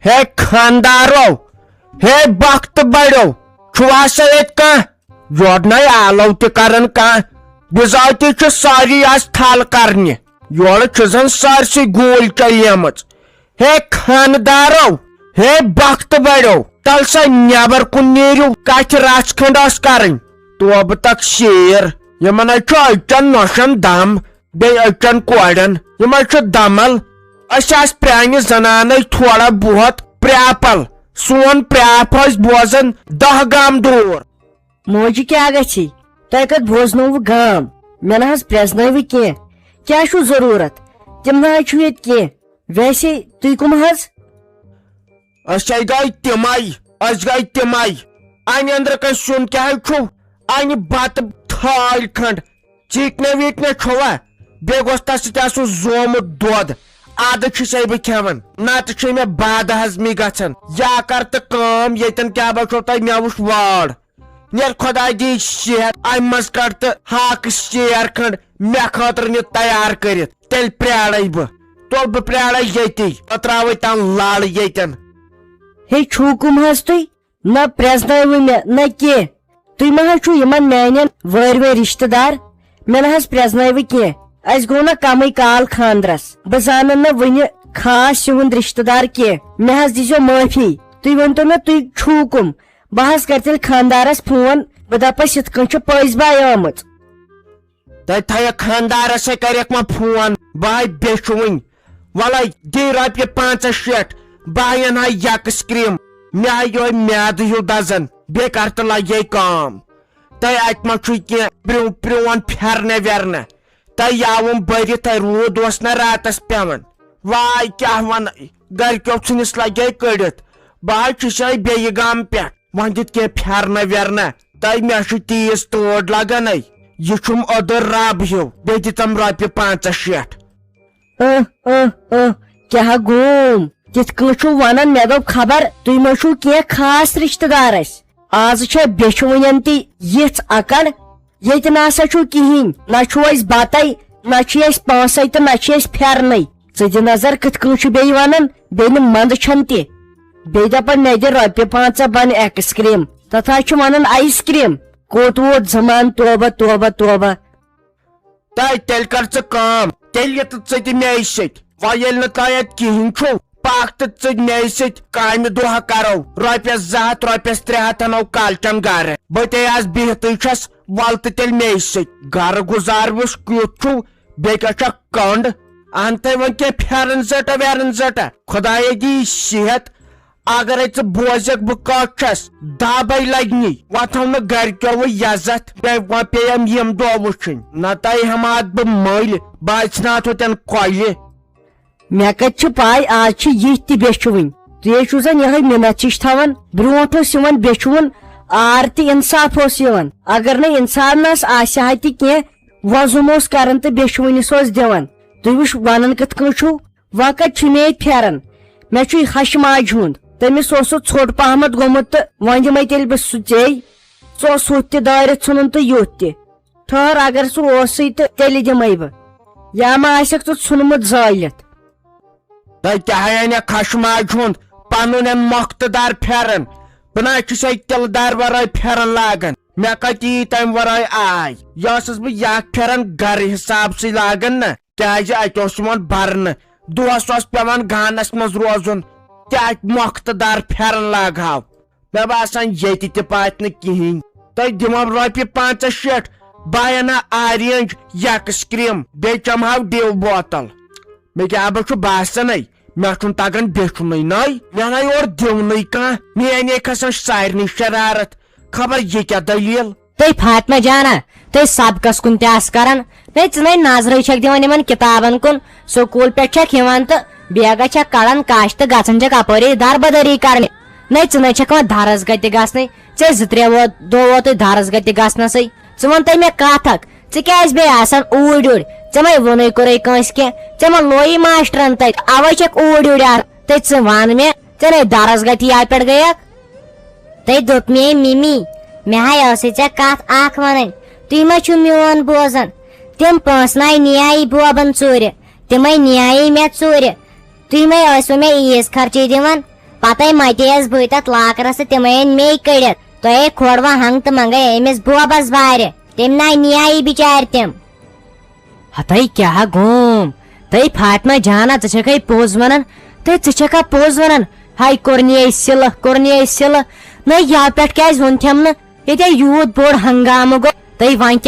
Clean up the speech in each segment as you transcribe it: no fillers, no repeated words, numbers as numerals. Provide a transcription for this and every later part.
ہے خاندارو ہے وقت بڑو چھواسا یت کان یورنا آلو تہ کرن کان بزاتی چھ ساری آج تھل کرنہ یور چھ سارسی گول چلیمت ہے خاندارو ہے وقت بڑو تل سا نیبر کن نیرو کت رچ کھنڈ اس کرن توب تک شیر یمن اچن نوشن دم بی اچن کوڑن یمن دمل اس پرانہ زنانہ تھوڑا بہت پریپل سون پریپ بوزن 10 گام دور موجی کیا گچھی تہ کت بوزنو گام مے نہ پریزنو کیا چھو ضرورت تم نہ چھو یت کی ویسے تھی کم حض اس گئی تمائی انہ اندر کن سن کیا چھو انہ بت تھال کھنڈ چیکنے ویکنے چھوا بی گوس تس سو زومت دود ادھ چھسے بہ کھیون نت چھ مے باد ہضمی گژھان یا کر تو کام یتن کیا بچو تہ مے وچھ واڑ نیر خداے دی صحت ام مز کڑ تو ہاک شیر کھنڈ مے خاطر نی تیار کرت تیل پریاڑے بہ تول بہ پریاڑے یتی تراوے تان لال یتن ہے چھو کم حض تھی نہ پریزنو مے نہ کی تھی ما چھو یمن میانن ور رشتہ دار مے نہ پریزنو کی اس گو نا کمی کال خاندرس بہ زان نہ ون خاص یہند رشتہ دار کی مے دیزو معافی تھی ونتو نا تھی چھو کم بہ کر تیل خاندارس فون بہ دپس یت کن پز بائی آمت تھیا خاندارس کرک ما فون بائی بیچ ون ولے دی رۄپیہِ 500 بہٕ انہا یکس کریم مے یہ میاد ہیو دزن بی کر تو لگے کام تہ ات ما چھ کی پرون پھرنے ویرنے تہ یاوم برت رود اوس نا راتس پیون واے کیا ون گرکیو ژھنس لگے کڑت بہ چھسے بیٚیہِ گام پٮ۪ٹھ ون دِت کینٛہہ پھرنے ویرنے تہ مے چھ تیز توڑ لگان یہ چھم ادر رب ہیو بی دتم رۄپیہِ 500 کیا گوم تت چھو ونان مے دپ خبر تھی ما چھو کی خاص رشتہ دار اس آز بیچوین تہ یھ اکڑ یت نسا چھو کہین نہ چھو اس بتائی نہ اس پانسے تو نہ اس پھرنے ژٕ نظر کت بی ونان بیٚیہِ مند چھن تہ بی دپان مے دِ رۄپیہِ 5 بن ایکس کریم تتھا چھ ونان آئس کریم کوت ووت زمان توبہ توبہ توبہ تیل کر ژٕ کام تیل یت ژٕ تہِ مے سۭتۍ وۄنۍ ییٚلہِ نہٕ تۄہہِ اتہِ کہین چھو پاک تو ژٕ مے سۭتۍ کامہِ دۄہ کرو رۄپیس 200 رۄپیس 300 انو کالچن گرٕ بہٕ تے آز بہتٕے چھس ول تہٕ تیٚلہِ مے سۭتۍ گرٕ گزاروس کیُتھ چھو بیٚیہِ کیاہ چھکھ کنڈ ان تہ وۄنۍ کینٛہہ پھیرن زٹا ویرن زٹا خداے دی صحت اگرے ژٕ بوزکھ بہٕ کتھ چھس دابے لگنی وۄتھو نہٕ گرکیو یزت وۄنۍ پیٚیم یِم دۄہ وٕچھِنۍ نتہٕ ہٮ۪مہٕ بہٕ مٔلۍ بہٕ ژھٕناتھو تین کۄلہِ مے کت پاے آج یہ تہ بیچوین تھی چھو زن یہ منت ہش تھوان برونٹ بیچون آر تہ انصاف اگر نہ انسانس آسہ تہ کی وضم کران تو بیچونس دان تھی وچ ونان کت چھو وقت مے پھیران مے ہش ماج ہند تمس ژھوٹ پہمت گومت تو ون دمے تیل بہ سہ ژے ثوس ہُتھ تہ دٲرِتھ ژھُنُن تو یُتھ تہ ٹھہر اگر سہ اوسٕے تو تیل دمے بہ یا ما آسکھ ژٕ ژھُنمُت زٲلِتھ تہ کیا خشماج ہند پن مختدار پھیرن بہ چھس تلہ دار ورائے پھیرن لاگان مے کت یی تمہ ورائے آے یہ بہ یک پھیرن گر حساب سے لاگان نا کیاز ات برن دہس پیوان گانس مز روزن تہ مختدار پھیرن لاگہو مے باسان یت تہ پات نہ کہین تہ دمو رۄپیہِ 500 بہ انہا آرینج یکس کریم بی چمہو ڈیو بوتل مے کیا بہ باسان مے چھُنہٕ تگان بیچھُنٕے نٔے مے نَے اور دِونٕے کانٛہہ میانے کھسان سارنٕے شرارت خبر یہ کیا دلیل تُہۍ فاطمہ جانا تُہۍ سبقس کُن تہِ آس کران نٔے ژٕ نٔے نظرٕے چھکھ دِوان یِمن کِتابن کُن سکوٗل پٮ۪ٹھ چھکھ یِوان تہٕ بیگا چھکھ کڑان کش تہٕ گژھان چھکھ اپٲری دربدری کرنہِ نٔے ژٕ نٔے چھکھ وۄنۍ درس گاہ تہِ گژھنٕے ژےٚ 2-3 دۄہ ووتُے درس گاہ تہِ گژھنسٕے ژٕ وَن تہٕ مےٚ کتھ اکھ ژٕ کیازِ بیٚیہِ آسان اوٗرۍ اوٗرۍ ژےٚ مے ووٚنُے کوٚرُے کٲنٛسہِ کینٛہہ ژےٚ ما لویی ماشٹرن تتہِ اوے چھکھ اوٗرۍ اوٗرۍ تہٕ ژٕ ون مےٚ ژےٚ نَے درس گاہ تہِ یاد پٮ۪ٹھ گٔیکھ تُہۍ دوٚپ مے مِمی مےٚ ہاے ٲسٕے ژےٚ کتھ اکھ ونٕنۍ تُہۍ ما چھِو میون بوزان تِم پونٛسہٕ نَے نِیایی بوبن ژوٗرِ تِمے نِیایی مےٚ ژوٗرِ تُہۍ مے ٲسوٕ مےٚ عیٖز خرچی دِوان پتے متیس بہٕ تتھ لاکرس تہٕ تِم أنۍ مے کٔڑِتھ تۄہے کھوڑوا ہنگ تہٕ منگے أمِس بوبس وارِ تٔمۍ ناے نیایی بِچارِ تِم ہتائی کیا گوم تئی فاطمہ جانا ژٕ چھکھے پوٚز ونان تئی ژٕ چھکھا پوٚز ونان ہاے کورنیے سِلہٕ نہ یا پٮ۪ٹھ کیازِ ووٚنتھٮ۪م نہٕ ییٚتہِ یوٗت بوٚڑ ہنگامہٕ گوٚو تئی وۄنۍ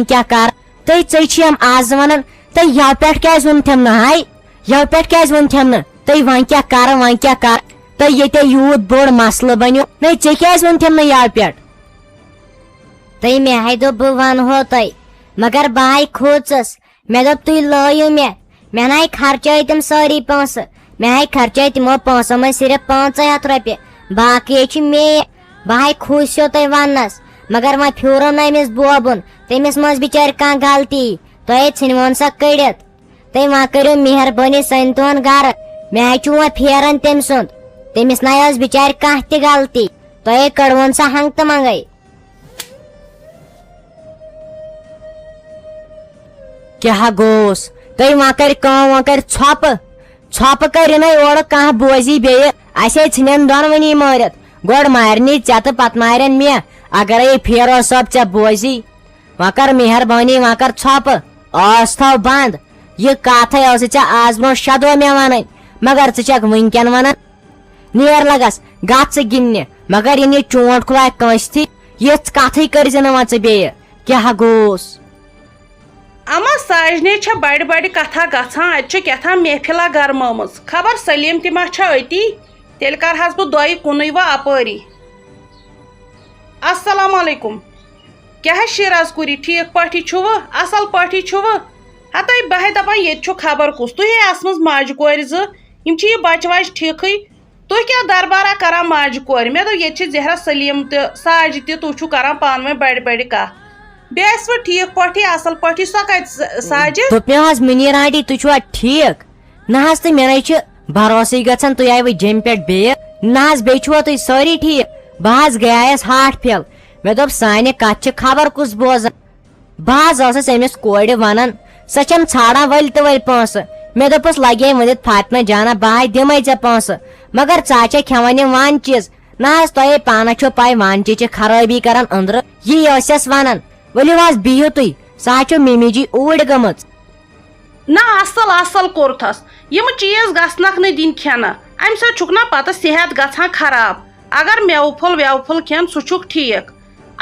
کیٛاہ کر تئی ژے چھِیم آز ونان تئی یا پٮ۪ٹھ کیازِ ووٚنتھٮ۪م نہٕ ہاے یا پٮ۪ٹھ کیازِ ووٚنتھٮ۪م نہٕ تئی وۄنۍ کیٛاہ کر تئی ییٚتہِ یوٗت بوٚڑ مسلہٕ بنیو نہ ژےٚ کیازِ ووٚنتھٮ۪م نہٕ یا پٮ۪ٹھ تٔمۍ مےٚ ہاے دوٚپ بہٕ ونہو تۄہہِ مگر بہٕ ہاے کھوٗژٕس مےٚ دوٚپ تُہۍ لٲیِو مےٚ ناے خرچٲے تِم سٲری پونٛسہٕ مےٚ ہاے خرچٲے تِمو پونٛسو منٛز صرف 500 رۄپیہِ باقٕے چھِ مے بہٕ ہاے کھوٗژیو تۄہہِ وننس مگر وۄنۍ پھیوٗرُن نہٕ أمِس بوبُن تٔمِس منٛز بِچارِ کانٛہہ غلطی تۄہے ژھٕنۍوُن سۄ کٔڑِتھ تُہۍ وۄنۍ کٔرِو مہربٲنی سٲنۍ تُہُنٛد گرٕ مےٚ ہاے چھُ وۄنۍ پھیران تٔمۍ سُنٛد تٔمِس ناے ٲس بِچارِ کانٛہہ تہِ غلطی تۄہے کٔڑوُن سۄ ہنگ تہٕ منگے کیا گوس تُہۍ وۄنۍ کر کٲم وۄنۍ کر ژھۄپہٕ کٔرِو نَے اورٕ کانٛہہ بوزی بیٚیہِ اَسے ژھٕنٮ۪ن دۄنوٕنی مٲرِتھ گۄڈٕ مارنی ژےٚ تہٕ پتہٕ مارن مےٚ اگرے فیروز صٲب ژےٚ بوزی وۄنۍ کر مہربٲنی وۄنۍ کر ژھۄپہٕ ٲس تھاو بنٛد یہِ کتھے ٲسٕے ژےٚ آز برونٛہہ 6 دۄہ مےٚ ونٕنۍ مگر ژٕ چھکھ وٕنکٮ۪ن ونان نیر لگس گژھ ژٕ گِنٛدنہِ مگر یہِ چونٛٹھ کھُلایہِ کٲنٛسہِ تھی یِژھ کتھٕے کٔرزِ نہٕ وۄنۍ ژٕ بیٚیہِ کیٛاہ گوس اما ساجنے چھا بڑِ بڑِ کتھا گژھان اتہِ چھُ کیٛاہ محفِلا گرمٲمٕژ خبر سلیٖم تہِ ما چھا أتی تیٚلہِ کرہس بہٕ دۄیہِ کُنُے وۄنۍ اپٲری السلام علیکم کیٛاہ شیراز کوری ٹھیٖک پٲٹھی چھُوٕ اصل پٲٹھی چھُوٕ ہتاے بہے دپان ییٚتہِ چھُ خبر کُس تُہۍ آسمٕژ ماجہِ کورِ زٕ یِم چھِ یہِ بچہٕ وچہٕ ٹھیٖکھٕے تُہۍ کیٛاہ دربارہ کران ماجہِ کورِ مےٚ دوٚپ ییٚتہِ چھِ زہرا سلیٖم تہِ ساجہِ تہِ تُہۍ چھُو کران پانہٕ ؤنۍ بڑِ بڑِ کتھ بیٚیہِ ٲسوٕ ٹھیٖک پٲٹھی اصل پٲٹھی سۄ کتہِ ساجہِ دوٚپ مےٚ حظ مُنیٖر آنٹی تُہۍ چھُوا ٹھیٖک نہ حظ تہٕ مےٚ نَے چھُ بھروسٕے گژھان تُہۍ آیوٕ جیٚمہِ پٮ۪ٹھ بیٚیہِ نہ حظ بیٚیہِ چھُوا تُہۍ سٲری ٹھیٖک بہٕ حظ گٔیایس ہاٹ پھِل مےٚ دوٚپ سانہِ کتھ چھِ خبر کُس بوزان بہٕ حظ ٲسٕس أمِس کورِ ونان سۄ چھنہٕ ژھانڈان ؤلۍ تہٕ ؤلۍ پونٛسہٕ مےٚ دوٚپُس لگے ؤنِتھ فاطمہ جانا بہٕ ہاے دِمے ژےٚ پونٛسہٕ مگر ژٕ ہا چھکھ کھٮ۪وان یِم وانچیٖز نہ حظ تۄہے پانس چھو پاے وانچی چھِ خرٲبی کران أنٛدرٕ یی ٲسٮ۪س ونان ؤلِو حظ بِہِو تُہۍ سۄ حظ چھو مِمی جی اوٗرۍ گٔمٕژ نہ اصل کوٚرتھس یِم چیٖز گژھنکھ نہٕ دِنۍ کھٮ۪نہٕ امہِ سۭتۍ چھُکھ نا پتہٕ صحت گژھان خراب اگر مٮ۪وٕ پھوٚل وٮ۪وٕ پھوٚل کھٮ۪ن سُہ چھُکھ ٹھیٖک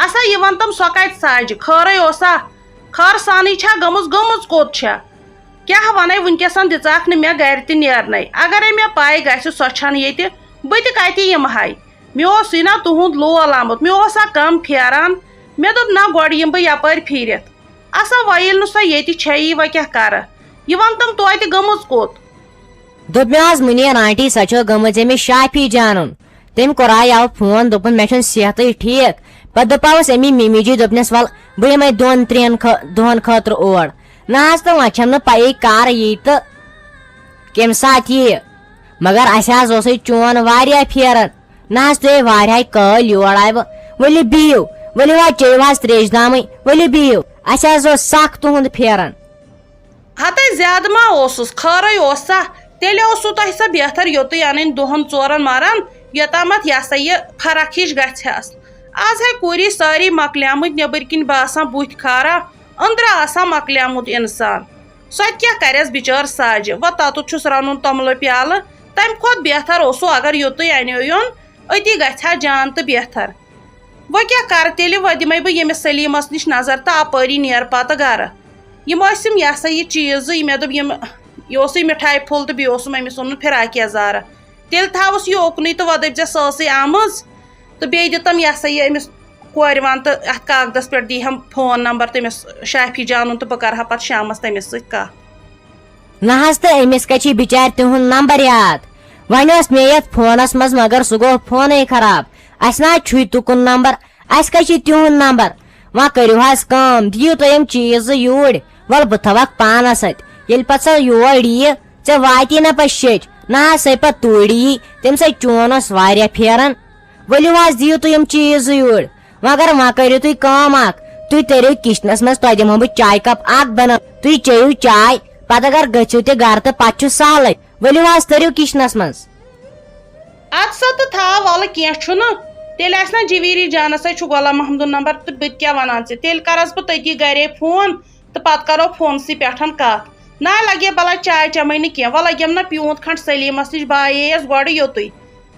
اسا یہِ وَن تِم سۄ کتہِ ساجہِ خٲرٕے اوسا خٲر سانٕے چھا گٔمٕژ کوٚت چھےٚ کیٛاہ ونے وٕنکیٚسن دِژاکھ نہٕ مےٚ گرِ تہِ نیرنَے اگرے مےٚ پاے گژھِ سۄ چھنہٕ ییٚتہِ بہٕ تہِ کتہِ یِمہٕ ہا مےٚ اوسُے نا تُہُنٛد لول آمُت مےٚ اوس سا کم پھیران مےٚ دوٚپ نہ گۄڈٕ یِمہٕ بہٕ یپٲرۍ پھیٖرِتھ اسا وۄنۍ ییٚلہِ نہٕ سۄ ییٚتہِ چھیی وۄنۍ کیٛاہ کرٕ یہِ وَن تِم توتہِ گٔمٕژ کوٚت دوٚپ مےٚ حظ مُنیٖر آنٹی سۄ چھو گٔمٕژ أمِس شافی جانُن تٔمۍ کوٚرایاو فون دوٚپُن مےٚ چھُنہٕ صحتٕے ٹھیٖک پتہٕ دپاوُس أمی مِمی جی دوٚپنس ول بہٕ یِمے 2-3 دۄہن خٲطرٕ اور نہ حظ تہٕ وۄنۍ چھم نہٕ پیی کر یی تہٕ کمہِ ساتہٕ یِیہِ مگر اسہِ حظ اوسُے چون واریاہ پھیران نہ حظ تُہۍ واریاہ کٲلۍ یور آیہِ بہٕ ؤلِو بِہِو ؤلِو حظ چیٚیِو حظ تریش دامٕے ؤلِو بِہِو اسہِ حظ اوس سخ تُہُنٛد پھیران ہتاے زیادٕ ما اوسُس خٲرٕے اوسا تیٚلہِ اوسوٕ تۄہہِ سۄ بہتر یوٚتُے انٕنۍ 2-4 مرن یوٚتامتھ یہِ ہسا یہِ فرق ہِش گژھٮ۪س آز ہے کوٗری سٲری مۄکلیمٕتۍ نیٚبٕرۍ کِنۍ باسان بُتھِ خارا أنٛدرٕ آسان مۄکلیومُت انسان سۄ تہِ کیٛاہ کرٮ۪س بِچٲر ساجہِ وۄنۍ تَتُتھ چھُس رنُن توٚملہٕ پیالہٕ تمہِ کھۄتہٕ بہتر اوسوٕ اگر یوٚتُے انیویُن أتی گژھِ ہا جان تہٕ بہتر وۄنۍ کیٛاہ کرٕ تیٚلہِ وۄنۍ دِمے بہٕ ییٚمِس سلیٖمس نِش نظر تہٕ اپٲری نیرٕ پتہٕ گرٕ یِم ٲسِم یہِ ہسا یہِ چیٖزٕے مےٚ دوٚپ یہِ اوسُے مِٹھایہِ پھوٚل تہٕ بیٚیہِ اوسُم أمِس اوٚنمُت فِراک یزارٕ تیٚلہِ تھاوُس یہِ اوکنُے تہٕ وۄنۍ دٔپۍ زِ سۄ ٲسٕے آمٕژ تہٕ بیٚیہِ دِتم یہِ ہسا یہِ أمِس کورِ ون تہٕ اتھ کاغدس پٮ۪ٹھ دیٖہم فون نمبر تٔمِس شافی جانُن تہٕ بہٕ کرٕ ہا پتہٕ شامس تٔمِس سۭتۍ کتھ نہ حظ تہٕ أمِس کتہِ چھِ بِچارِ تِہُنٛد نمبر یاد وۄنۍ اوس مےٚ یتھ فونس منٛز مگر سُہ گوٚو فونٕے خراب اسہِ نہ حظ چھُے تُکُن نمبر اسہِ کتہِ چھُ تِہُنٛد نمبر وۄنۍ کٔرِو حظ کٲم دِیِو تُہۍ یِم چیٖز زٕ یوٗرۍ ول بہٕ تھاوکھ پانس اتھۍ ییٚلہِ پتہٕ سۄ یور یِیہِ ژےٚ واتی نہ پتہٕ شیٚچ نہ حظ سۄ پتہٕ توٗرۍ یی تمہِ سۭتۍ چون اوس واریاہ پھیران ؤلِو حظ دِیِو تُہۍ یِم چیٖز زٕ یوٗرۍ مگر وۄنۍ کٔرِو تُہۍ کٲم اکھ تُہۍ تٔرِو کِچنس منٛز تۄہہِ دِمہو بہٕ چاے کپ اکھ بنٲو تُہۍ چیٚیِو چاے پتہٕ اگر گٔژھِو تہِ گرٕ تہٕ پتہٕ چھُ سہلٕے ؤلِو حظ تٔرِو کِچنس منٛز اد ات سا تو تھا ول کی تیل آس نا جویری جانس چھُ غلام محمد نمبر تو بہٕ کیٛاہ ونان ژےٚ تیٚلہِ کرس بہٕ تٔتی گرے فون تو پتہٕ کرو فونسٕے پٮ۪ٹھ کتھ نا لگے بلا چاے چمے نہٕ کینٛہہ وۄنۍ لگیم نا پیوٗنت کھنڈ سلیمس نش بایے یس گۄڈٕ یوٚتُے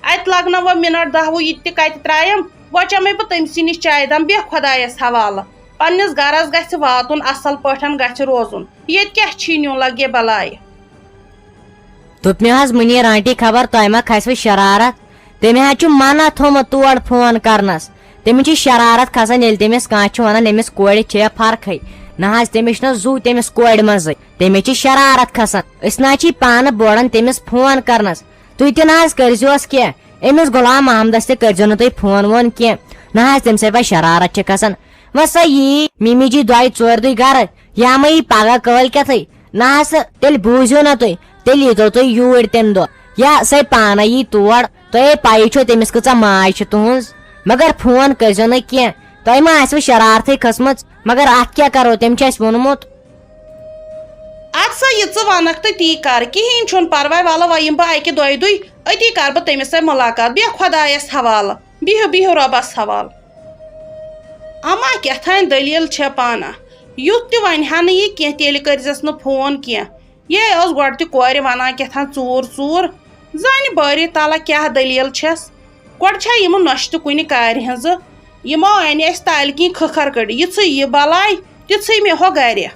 اتہِ لگنہ وۄنۍ منٹ 10 وُہ یہِ تہِ کتہِ ترایم وۄنۍ چمے بہٕ تٔمسٕے نش چاے دم بیٚہہ خۄدایس حوالہٕ پننس گرس گژھِ واتُن اصل پٲٹھۍ گژھِ روزُن ییٚتہِ کیٛاہ چھی نیُن لگے بلاے دوٚپ مےٚ حظ مُنیٖر آنٹی خبر تۄہہِ ما کھسوٕ شرارت تٔمۍ حظ چھُ منع تھوٚمُت تور فون کرنس تٔمِس چھِ شرارت کھسان ییٚلہِ تٔمِس کانٛہہ چھُ ونان أمِس کورِ چھےٚ فرقٕے نہ حظ تٔمِس چھُنہٕ زُو تٔمِس کورِ منٛزٕے تٔمِس چھِ شرارت کھسان أسۍ نہ حظ چھِ پانہٕ بوران تٔمِس فون کرنس تُہۍ تہِ نہ حظ کٔرزِہوس کینٛہہ أمِس غلام محمدس تہِ کٔرزیٚو نہٕ تُہۍ فون وون کینٛہہ نہ حظ تٔمۍ سۭتۍ وۄنۍ شرارت چھِ کھسان وۄنۍ سا یی ممی جی دۄیہِ ژورِ دُہۍ گرٕ یا ما یی پگہہ کٲلۍ کٮ۪تھٕے نہ حظ تیٚلہِ بوٗزِو نہ تُہۍ تیٚلہِ ییٖتو تُہۍ یوٗرۍ تمہِ دۄہ یا سۄ پانے یی تور تۄہے پایی چھو تٔمِس کۭژاہ ماے چھِ تُہنٛز مگر فون کٔرزیٚو نہٕ کینٛہہ تۄہہِ ما آسوٕ شرارتھٕے کھٔژمٕژ مگر اتھ کیٛاہ کرو تٔمۍ چھُ اسہِ ووٚنمُت اد سا یہ ژٕ ونکھ تہٕ تی کر کہیٖنۍ چھُنہٕ پرواے وَلہٕ وۄنۍ یِمہٕ بہٕ اکہِ دۄیہِ دُہۍ أتی کر بہٕ تٔمِس سۭتۍ مُلاقات بیٚہہ خۄدایس حوالہٕ بِہِو بِہِو رۄبس حوالہٕ اما کیٛاتھانۍ دٔلیٖل چھےٚ پانہ یُتھ تہِ ونہِ ہا نہٕ یہِ کینٛہہ تیٚلہِ کٔرزٮ۪س نہٕ فون کینٛہہ یے ٲس گۄڈٕ تہِ کورِ ونان کیٛاتھان ژوٗر زانہِ بٲری تعالیٰ کیٛاہ دٔلیٖل چھس گۄڈٕ چھا یِمہٕ نۄشہِ تہِ کُنہِ کارِ ہٕنٛزٕ یِمو انہِ اَسہِ تالہِ کِنۍ کھٕکھر کٔڑ یِژھٕے یہِ بلاے تِژھٕے مےٚ ہۄ گرِ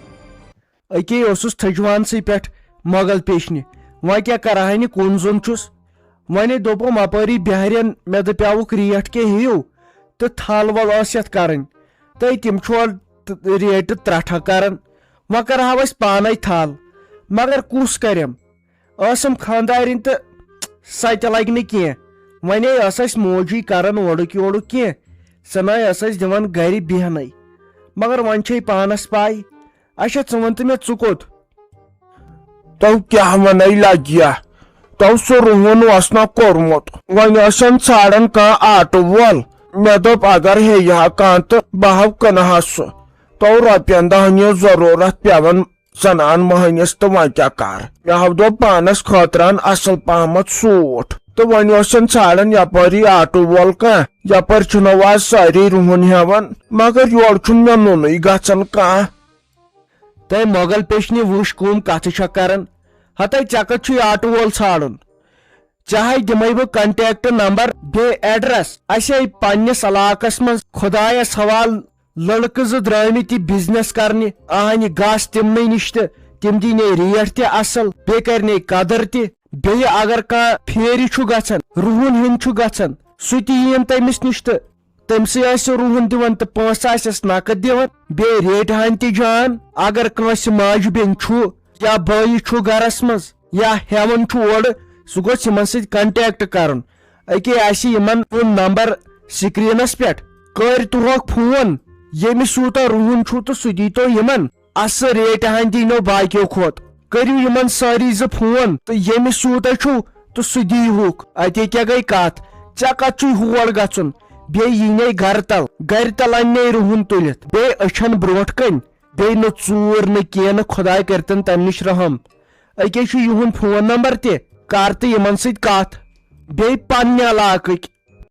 اکی اوسُس تھجوانسٕے پٮ۪ٹھ مۄغل پیشنہِ وۄنۍ کیٛاہ کرہا نہٕ کُن زوٚن چھُس وۄنۍ دوٚپُم اپٲری بہرٮ۪ن مےٚ دپیٛاوُکھ ریٹ کیٛاہ ہیٚیِو تہٕ تھل ول ٲس یتھ کرٕنۍ تہٕ تِم چھُ ریٹہِ 3 کران وۄنۍ کرہاو أسۍ پانے تھل مگر کُس کریم ٲسٕم خانٛدارِنۍ تہٕ سۄ تہِ لگہِ نہٕ کینٛہہ وۄنۍ ٲس اسہِ موجی کران اورُک یورُک کینٛہہ سۄ نَے ٲس اسہِ دِوان گرِ بیہنٕے مگر وۄنۍ چھے پانس پاے اچھا ژٕ وَن تہٕ مےٚ ژٕ کوٚت تو کیٛاہ ونے لگیا تو سُہ رُہُن اوس نا کوٚرمُت وۄنۍ ٲسن ژھانڈان کانٛہہ آٹوٗ وول مےٚ دوٚپ اگر ہیٚیہِ ہا کانٛہہ تہٕ بہٕ ہاو کٕنہٕ ہا سُہ تو رۄپین 10 یہِ ضروٗرت پیوان زنان مٔہنِس تہٕ وۄنۍ کیٛاہ کر مےٚ ہاو دوٚپ پانس خٲطرٕ اصل پہمتھ سوٗٹ تہٕ وۄنۍ اوسن ژھانڈان یپٲری آٹوٗ وول کانٛہہ یپٲرۍ چھُنہٕ آز سٲری رُہُن ہیوان مگر یورٕ چھُنہٕ مےٚ نُنٕے گژھان کانٛہہ تۄہہِ مۄغل پیشنہِ وٕچھ کٕم کتھٕ چھےٚ کران ہتے ژےٚ کتھ چھُے آٹوٗ وول ژھانڈُن ژےٚ ہے دِمے بہٕ کنٹیکٹ نمبر بیٚیہِ ایڈرس اسے پننس علاقس منٛز خۄدایس حوالہٕ لڑکہٕ 2 درٛٲمٕتۍ یہِ بِزنس کرنہِ اہنہِ گژھ تِمنٕے نِش تہٕ تِم دِنے ریٹ تہِ اصل بیٚیہِ کرنے قدر تہِ بیٚیہِ اگر کانٛہہ پھیرِ چھُ گژھان رُہُن ہیوٚن چھُ گژھان سُہ تہِ یِیِن تٔمِس نِش تہٕ تٔمسٕے آسہِ رُہُن دِوان تہٕ پونٛسہٕ آسٮ۪س نقد دِوان بیٚیہِ ریٹہِ ہن تہِ جان اگر کٲنٛسہِ ماجہِ بیٚنہِ چھُ یا بٲیہِ چھُ گرس منٛز یا ہیوان چھُ اورٕ سُہ گوٚژھ یِمن سۭتۍ کنٹیکٹ کرُن أکے آسہِ یِمن ہُنٛد نمبر سکریٖنس پٮ۪ٹھ کٔرۍ تُہوکھ فون ییٚمِس یوٗتاہ رُہُن چھُ تہٕ سُہ دیٖتو یِمن اصل ریٹہِ ہن دیٖنو باقیو کھۄتہٕ کٔرِو یِمن سٲری 2 فون تہٕ ییٚمِس یوٗتاہ چھُ تہٕ سُہ دیٖہُکھ اتے کیٛاہ گٔے کتھ ژےٚ کتھ چھُے ہور گژھُن بیٚیہِ یی گرٕ تل انے رُہُن تُلِتھ بیٚیہِ أچھن برونٛٹھ کَنۍ بیٚیہِ نہٕ ژوٗر نہٕ کینٛہہ نہٕ خۄداے کٔرتن تمہِ نِش رحم أکے چھُ یِہُنٛد فون نمبر تہِ کر تہٕ یِمن سۭتۍ کتھ بیٚیہِ پننہِ علاقٕکۍ